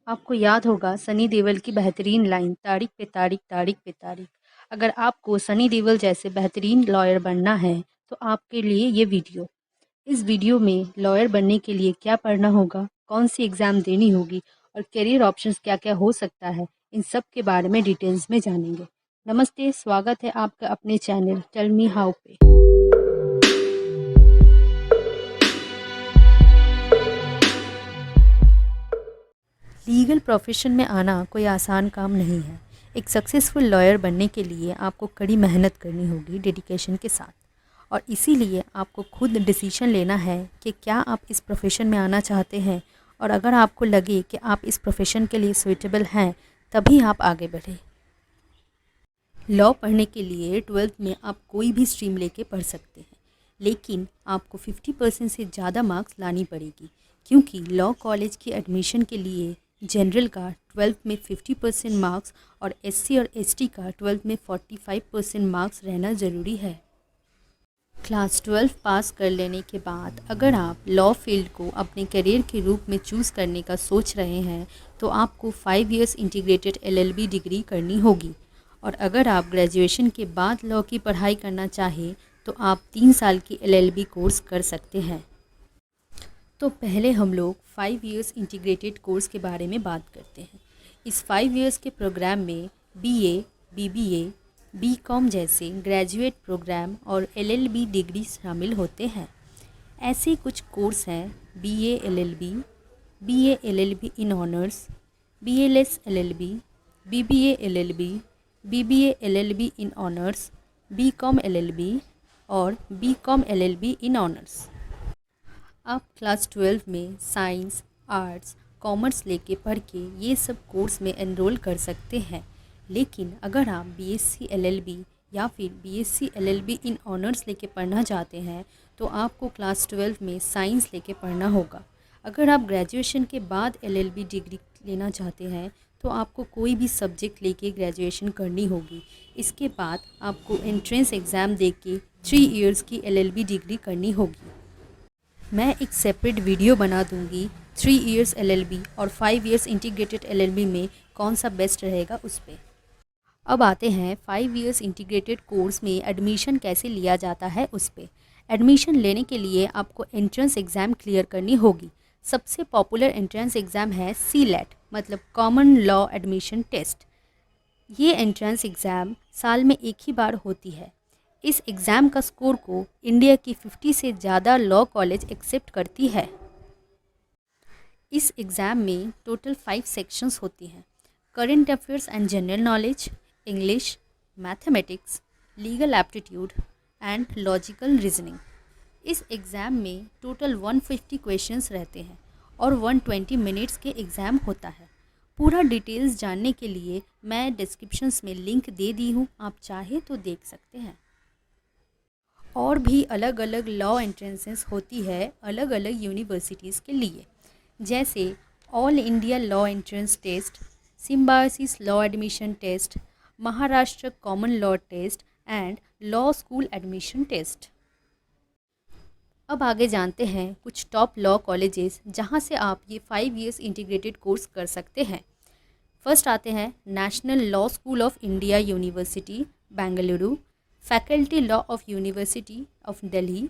आपको याद होगा सनी देओल की बेहतरीन लाइन तारीख पे तारीख तारीख पे तारीख। अगर आपको सनी देओल जैसे बेहतरीन लॉयर बनना है तो आपके लिए ये वीडियो। इस वीडियो में लॉयर बनने के लिए क्या पढ़ना होगा, कौन सी एग्ज़ाम देनी होगी और करियर ऑप्शंस क्या-क्या हो सकता है, इन सब के बारे में डिटेल्स में जानेंगे। नमस्ते, स्वागत है आपका अपने चैनल टेल मी हाउ पे। लीगल प्रोफेशन में आना कोई आसान काम नहीं है। एक सक्सेसफुल लॉयर बनने के लिए आपको कड़ी मेहनत करनी होगी डेडिकेशन के साथ, और इसीलिए आपको खुद डिसीजन लेना है कि क्या आप इस प्रोफेशन में आना चाहते हैं, और अगर आपको लगे कि आप इस प्रोफेशन के लिए सूटेबल हैं तभी आप आगे बढ़ें। लॉ पढ़ने के लिए 12th में आप कोई भी स्ट्रीम लेके पढ़ सकते हैं, लेकिन आपको 50% से ज़्यादा मार्क्स लानी पड़ेगी, क्योंकि लॉ कॉलेज की एडमिशन के लिए जनरल का 12th में 50% मार्क्स और एससी और एसटी का 12th में 45% मार्क्स रहना ज़रूरी है। क्लास 12 पास कर लेने के बाद अगर आप लॉ फील्ड को अपने करियर के रूप में चूज़ करने का सोच रहे हैं तो आपको 5 इयर्स इंटीग्रेटेड एलएलबी डिग्री करनी होगी, और अगर आप ग्रेजुएशन के बाद लॉ की पढ़ाई करना चाहें तो आप 3 साल की एलएलबी कोर्स कर सकते हैं। तो पहले हम लोग 5 इयर्स इंटीग्रेटेड कोर्स के बारे में बात करते हैं। इस 5 इयर्स के प्रोग्राम में बीए, बीबीए, बीकॉम जैसे ग्रेजुएट प्रोग्राम और एलएलबी डिग्री शामिल होते हैं। ऐसे कुछ कोर्स हैं BA LLB, BA LLB in honours, BLS LLB, BBA LLB, BBA LLB in honours, BCom LLB और बीकॉम एलएलबी इन ऑनर्स। आप क्लास 12 में साइंस, आर्ट्स, कॉमर्स लेके पढ़ के ये सब कोर्स में एनरोल कर सकते हैं, लेकिन अगर आप बीएससी एलएलबी या फिर बीएससी एलएलबी इन ऑनर्स लेके पढ़ना चाहते हैं तो आपको क्लास 12 में साइंस लेके पढ़ना होगा। अगर आप ग्रेजुएशन के बाद एलएलबी डिग्री लेना चाहते हैं तो आपको कोई भी सब्जेक्ट लेके ग्रेजुएशन करनी होगी। इसके बाद आपको एंट्रेंस एग्ज़ाम दे के 3 इयर्स की एलएलबी डिग्री करनी होगी। मैं एक सेपरेट वीडियो बना दूंगी 3 इयर्स एलएलबी और 5 इयर्स इंटीग्रेटेड एलएलबी में कौन सा बेस्ट रहेगा उस पर। अब आते हैं 5 इयर्स इंटीग्रेटेड कोर्स में एडमिशन कैसे लिया जाता है उस पर। एडमिशन लेने के लिए आपको एंट्रेंस एग्ज़ाम क्लियर करनी होगी। सबसे पॉपुलर एंट्रेंस एग्ज़ाम है सीलेट, मतलब कॉमन लॉ एडमिशन टेस्ट। ये एंट्रेंस एग्ज़ाम साल में एक ही बार होती है। इस एग्ज़ाम का स्कोर को इंडिया की 50 से ज़्यादा लॉ कॉलेज एक्सेप्ट करती है। इस एग्ज़ाम में टोटल 5 सेक्शंस होती हैं: current affairs and general knowledge, English, mathematics, legal aptitude and logical reasoning. इस एग्ज़ाम में टोटल 150 क्वेश्चंस रहते हैं और 120 मिनट्स के एग्ज़ाम होता है। पूरा डिटेल्स जानने के लिए मैं डिस्क्रिप्शंस में लिंक दे दी हूँ, आप चाहे तो देख सकते हैं। और भी अलग अलग लॉ एंट्रेंसेस होती है अलग अलग यूनिवर्सिटीज़ के लिए, जैसे all India law entrance test, Symbiosis law admission test, Maharashtra common law test and law school admission test. अब आगे जानते हैं कुछ टॉप लॉ कॉलेजेस जहां से आप ये 5 इयर्स इंटीग्रेटेड कोर्स कर सकते हैं। फर्स्ट आते हैं national law school of India university Bengaluru, faculty law of university of Delhi,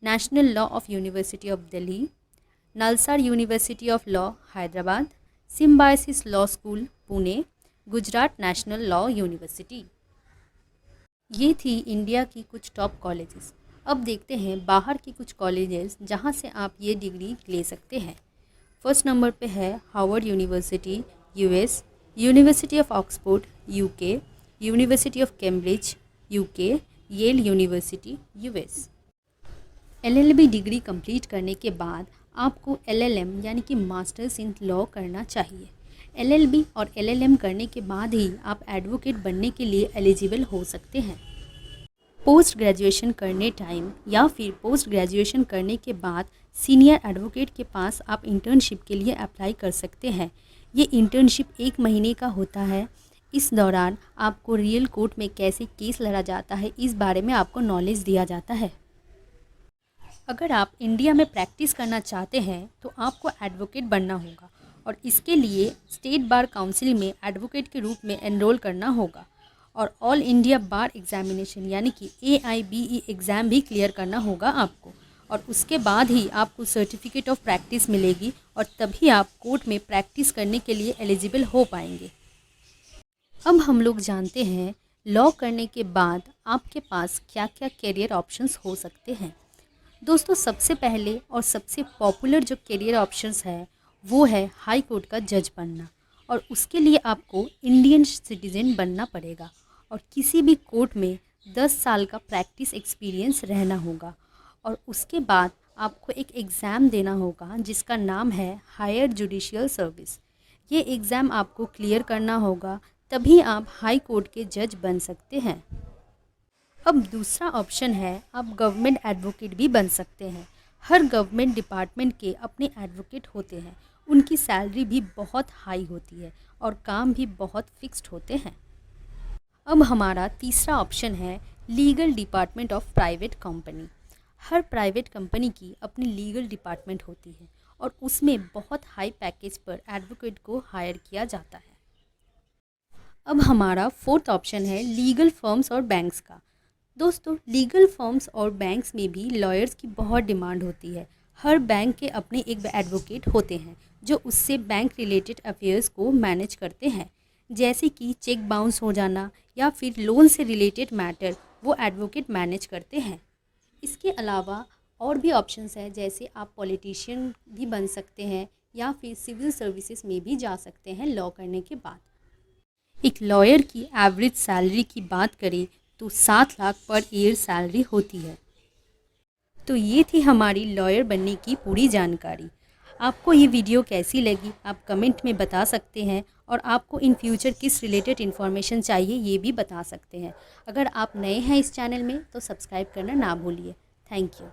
national law of university of Delhi, NALSAR university of law Hyderabad, Symbiosis law school Pune, Gujarat national law university. ये थी इंडिया की कुछ टॉप कॉलेजेस। अब देखते हैं बाहर की कुछ कॉलेजेस जहां से आप ये डिग्री ले सकते हैं। फर्स्ट नंबर पे है Harvard University US, University of Oxford UK, University of Cambridge UK, Yale University US. LLB degree complete करने के बाद आपको एलएलएम यानी कि मास्टर्स इन लॉ करना चाहिए। एलएलबी और एलएलएम करने के बाद ही आप एडवोकेट बनने के लिए एलिजिबल हो सकते हैं। पोस्ट ग्रेजुएशन करने टाइम या फिर पोस्ट ग्रेजुएशन करने के बाद सीनियर एडवोकेट के पास आप इंटर्नशिप के लिए अप्लाई कर सकते हैं। ये इंटर्नशिप 1 महीने का होता है। इस दौरान आपको रियल कोर्ट में कैसे केस लड़ा जाता है इस बारे में आपको नॉलेज दिया जाता है। अगर आप इंडिया में प्रैक्टिस करना चाहते हैं तो आपको एडवोकेट बनना होगा, और इसके लिए स्टेट बार काउंसिल में एडवोकेट के रूप में एनरोल करना होगा और ऑल इंडिया बार एग्जामिनेशन यानी कि AIBE एग्ज़ाम भी क्लियर करना होगा आपको, और उसके बाद ही आपको सर्टिफिकेट ऑफ प्रैक्टिस मिलेगी और तभी आप कोर्ट में प्रैक्टिस करने के लिए एलिजिबल हो पाएंगे। अब हम लोग जानते हैं लॉ करने के बाद आपके पास क्या क्या करियर ऑप्शंस हो सकते हैं। दोस्तों, सबसे पहले और सबसे पॉपुलर जो करियर ऑप्शंस है वो है हाई कोर्ट का जज बनना, और उसके लिए आपको इंडियन सिटीज़न बनना पड़ेगा और किसी भी कोर्ट में 10 साल का प्रैक्टिस एक्सपीरियंस रहना होगा, और उसके बाद आपको एक एग्ज़ाम देना होगा जिसका नाम है हायर जुडिशियल सर्विस। ये एग्ज़ाम आपको क्लियर करना होगा, तभी आप हाई कोर्ट के जज बन सकते हैं। अब दूसरा ऑप्शन है, आप गवर्नमेंट एडवोकेट भी बन सकते हैं। हर गवर्नमेंट डिपार्टमेंट के अपने एडवोकेट होते हैं, उनकी सैलरी भी बहुत हाई होती है और काम भी बहुत फिक्स्ड होते हैं। अब हमारा तीसरा ऑप्शन है legal department of private company. Her private company की अपनी लीगल डिपार्टमेंट होती है और उसमें बहुत हाई पैकेज पर एडवोकेट को हायर किया जाता है। अब हमारा फोर्थ ऑप्शन है लीगल फर्म्स और बैंक्स का। दोस्तों, लीगल फर्म्स और बैंक्स में भी लॉयर्स की बहुत डिमांड होती है। हर बैंक के अपने एक एडवोकेट होते हैं जो उससे बैंक रिलेटेड अफेयर्स को मैनेज करते हैं, जैसे कि चेक बाउंस हो जाना या फिर लोन से रिलेटेड मैटर वो एडवोकेट मैनेज करते हैं। इसके अलावा और भी ऑप्शंस हैं, जैसे आप पॉलिटिशियन भी बन सकते हैं या फिर सिविल सर्विसेज में भी जा सकते हैं लॉ करने के बाद। एक लॉयर की एवरेज सैलरी की बात करें तो 7 लाख पर ईयर सैलरी होती है। तो ये थी हमारी लॉयर बनने की पूरी जानकारी। आपको ये वीडियो कैसी लगी आप कमेंट में बता सकते हैं, और आपको इन फ्यूचर किस रिलेटेड इन्फॉर्मेशन चाहिए ये भी बता सकते हैं। अगर आप नए हैं इस चैनल में तो सब्सक्राइब करना ना भूलिए। Thank you.